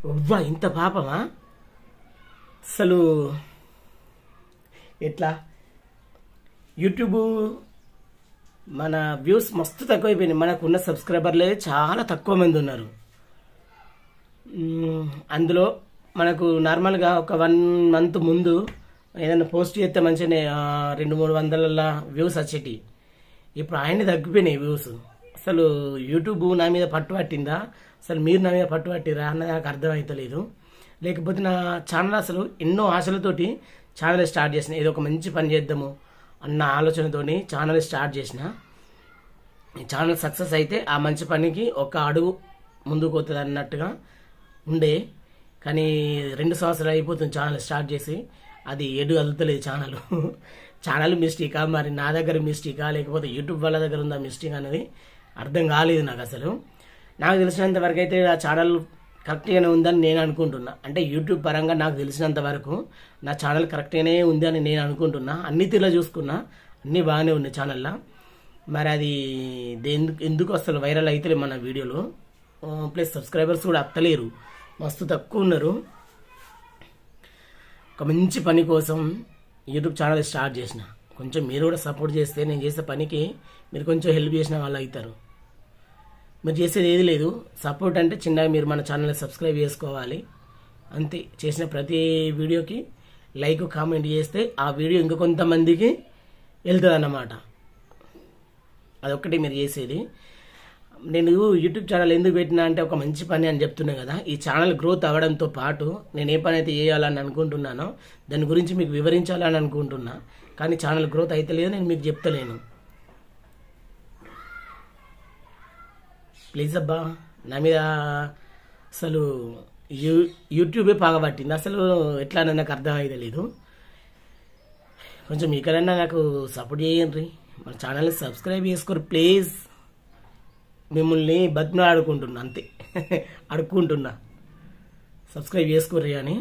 అవ్వా ఇంత పాపమా అసలు ఎట్లా యూట్యూబ్ మన వ్యూస్ మస్తు తక్కువైపోయినాయి. మనకున్న సబ్స్క్రైబర్లే చాలా తక్కువ మంది ఉన్నారు. అందులో మనకు నార్మల్గా ఒక 1 మంత్ ముందు ఏదైనా పోస్ట్ చేస్తే మంచిగానే 200-300 వ్యూస్ వచ్చేటి. ఇప్పుడు ఆయన్ని తగ్గిపోయినాయి వ్యూస్. అసలు యూట్యూబ్ నా మీద పట్టు పట్టిందా, అసలు మీరు నా మీద పట్టు పట్టిరా అన్నది నాకు అర్థమవుతలేదు. లేకపోతే నా ఛానల్ అసలు ఎన్నో ఆశలతోటి ఛానల్ స్టార్ట్ చేసిన, ఏదో ఒక మంచి పని చేద్దాము అన్న ఆలోచనతోని ఛానల్ స్టార్ట్ చేసిన. ఈ ఛానల్ సక్సెస్ అయితే ఆ మంచి పనికి ఒక అడుగు ముందుకు పోతుంది అన్నట్టుగా ఉండే. కానీ 2 సంవత్సరాలు అయిపోతుంది ఛానల్ స్టార్ట్ చేసి, అది ఎడు అదులుతలేదు ఛానల్ మిస్టేకా, మరి నా దగ్గర మిస్టేకా, లేకపోతే యూట్యూబ్ వాళ్ళ దగ్గర ఉందా మిస్టేక్ అనేది అర్థం కాలేదు నాకు. అసలు నాకు తెలిసినంత వరకు అయితే ఆ ఛానల్ కరెక్ట్గానే ఉందని నేను అనుకుంటున్నా. అంటే యూట్యూబ్ పరంగా నాకు తెలిసినంత వరకు నా ఛానల్ కరెక్ట్గానే ఉంది అని నేను అనుకుంటున్నా. అన్ని తీరులో చూసుకున్నా అన్నీ బాగానే ఉన్నాయి ఛానల్లో. మరి అది ఎందుకు అసలు వైరల్ అయితే మన వీడియోలు, ప్లస్ సబ్స్క్రైబర్స్ కూడా అత్తలేరు, మస్తు తక్కువ ఉన్నారు. ఒక మంచి పని కోసం యూట్యూబ్ ఛానల్ స్టార్ట్ చేసిన. కొంచెం మీరు కూడా సపోర్ట్ చేస్తే నేను చేసే పనికి మీరు కొంచెం హెల్ప్ చేసిన వాళ్ళు అవుతారు. మీరు చేసేది ఏది లేదు, సపోర్ట్ అంటే చిన్నగా మీరు మన ఛానల్ని సబ్స్క్రైబ్ చేసుకోవాలి అంతే. చేసిన ప్రతి వీడియోకి లైక్ కామెంట్ చేస్తే ఆ వీడియో ఇంకా కొంతమందికి వెళ్తుంది అన్నమాట. అదొక్కటి మీరు చేసేది. నేను యూట్యూబ్ ఛానల్ ఎందుకు పెట్టినా అంటే ఒక మంచి పని అని చెప్తున్నా కదా. ఈ ఛానల్ గ్రోత్ అవ్వడంతో పాటు నేను ఏ పని అయితే చేయాలని అనుకుంటున్నానో దాని గురించి మీకు వివరించాలని అనుకుంటున్నా. కానీ ఛానల్ గ్రోత్ అయితే లేదు, నేను మీకు చెప్తలేను. ప్లీజ్ అబ్బా, నా మీద అసలు యూట్యూబే పగబట్టింది. అసలు ఎట్లా అని నాకు అర్థం అయితే లేదు. కొంచెం మీకన్నా నాకు సపోర్ట్ చేయండి, మన ఛానల్ని సబ్స్క్రైబ్ చేసుకోరు ప్లీజ్. మిమ్మల్ని బతిమలా ఆడుకుంటున్నా అంతే అడుక్కుంటున్నా, సబ్స్క్రైబ్ చేసుకోర్రి అని.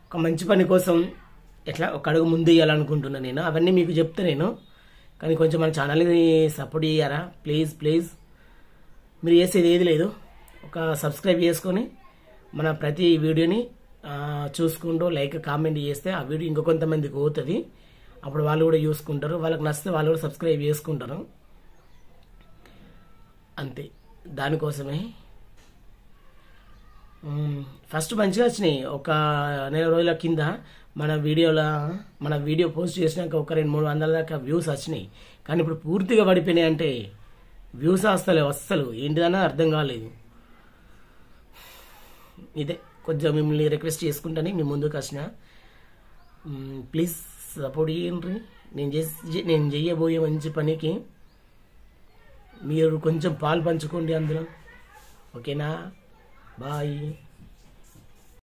ఒక మంచి పని కోసం ఎట్లా ఒక అడుగు ముందు ఇవ్వాలనుకుంటున్నా నేను. అవన్నీ మీకు చెప్తా నేను. కానీ కొంచెం మన ఛానల్ని సపోర్ట్ చేయారా ప్లీజ్ ప్లీజ్. మీరు చేసేది ఏది లేదు, ఒక సబ్స్క్రైబ్ చేసుకొని మన ప్రతి వీడియోని చూసుకుంటూ లైక్ కామెంట్ చేస్తే ఆ వీడియో ఇంకో కొంతమందికి పోతుంది. అప్పుడు వాళ్ళు కూడా చూసుకుంటారు, వాళ్ళకి నచ్చితే వాళ్ళు కూడా సబ్స్క్రైబ్ చేసుకుంటారు అంతే. దానికోసమే ఫస్ట్ మంచిగా వచ్చినాయి. ఒక నెల రోజుల కింద మన వీడియో పోస్ట్ చేసినాక ఒక 200-300 దాకా వ్యూస్ వచ్చినాయి. కానీ ఇప్పుడు పూర్తిగా పడిపోయినాయి. అంటే వ్యూస్ వస్తలేవు అస్సలు, ఏంటిదన్నా అర్థం కాలేదు. ఇదే కొంచెం మిమ్మల్ని రిక్వెస్ట్ చేసుకుంటాను, మీ ముందుకు వచ్చిన ప్లీజ్ సపోర్ట్ చేయండి. నేను చేయబోయే మంచి పనికి మీరు కొంచెం పాలు పంచుకోండి అందులో. ఓకేనా? బాయ్.